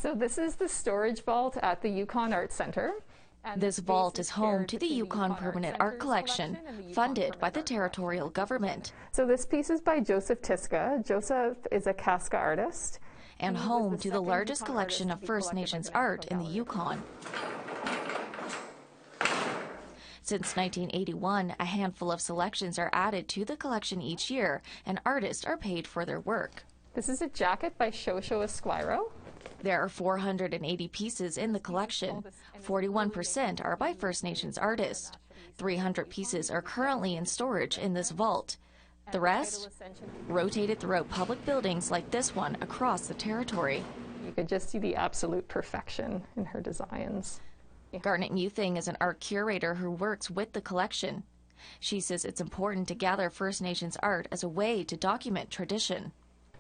So this is the storage vault at the Yukon Arts Centre. And this vault is home to the Yukon Permanent Art Collection, funded by the territorial government. So this piece is by Joseph Tiska. Joseph is a Kaska artist. And home to the largest collection of First Nations art in the Yukon. Since 1981, a handful of selections are added to the collection each year, and artists are paid for their work. This is a jacket by Shosho Esquiro. There are 480 pieces in the collection. 41% are by First Nations artists. 300 pieces are currently in storage in this vault. The rest, rotated throughout public buildings like this one across the territory. You could just see the absolute perfection in her designs. Garnet Muthing is an art curator who works with the collection. She says it's important to gather First Nations art as a way to document tradition.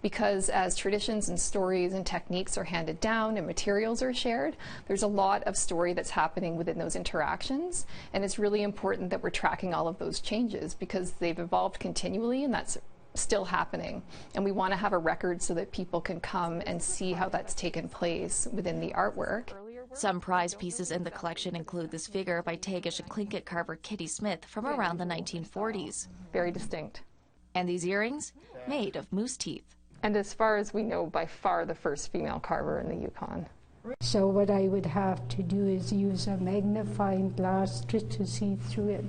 Because as traditions and stories and techniques are handed down and materials are shared, there's a lot of story that's happening within those interactions, and it's really important that we're tracking all of those changes because they've evolved continually and that's still happening. And we want to have a record so that people can come and see how that's taken place within the artwork. Some prized pieces in the collection include this figure by Tagish and Tlingit carver Kitty Smith from around the 1940s. Very distinct. And these earrings, made of moose teeth. And as far as we know, by far the first female carver in the Yukon. So what I would have to do is use a magnifying glass just to see through it.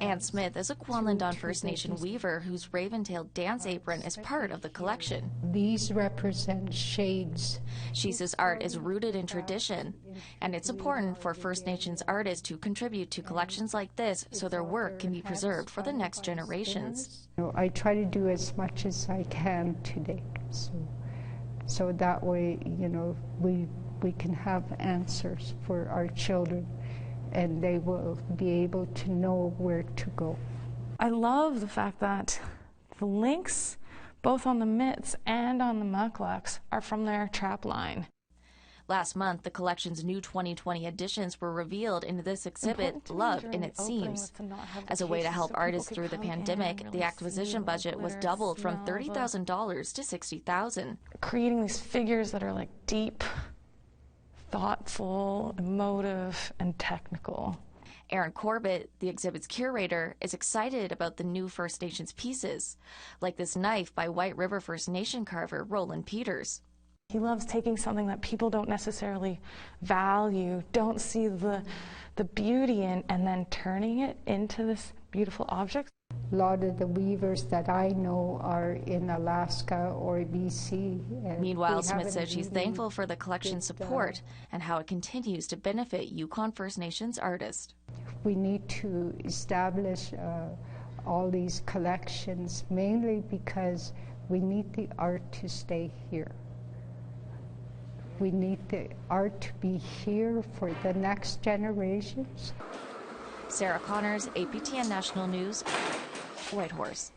Ann Smith is a Kwanlindon First Nation weaver whose raven-tailed dance apron is part of the collection. These represent shades. She says art is rooted in tradition, and it's important for First Nations artists to contribute to collections like this so their work can be preserved for the next generations. I try to do as much as I can today, so that way, we can have answers for our children, and they will be able to know where to go. I love the fact that the links, both on the mitts and on the mucklucks, are from their trap line. Last month, the collection's new 2020 editions were revealed in this exhibit, Love in Its Seams. As a way to help artists through the pandemic, the acquisition budget was doubled from $30,000 to $60,000. Creating these figures that are like deep, thoughtful, emotive, and technical. Erin Corbett, the exhibit's curator, is excited about the new First Nations pieces, like this knife by White River First Nation carver Roland Peters. He loves taking something that people don't necessarily value, don't see the beauty in, and then turning it into this beautiful object. A lot of the weavers that I know are in Alaska or BC. Meanwhile, Smith says she's thankful for the collection's support and how it continues to benefit Yukon First Nations artists. We need to establish all these collections, mainly because we need the art to stay here. We need the art to be here for the next generations. Sarah Connors, APTN National News, Whitehorse.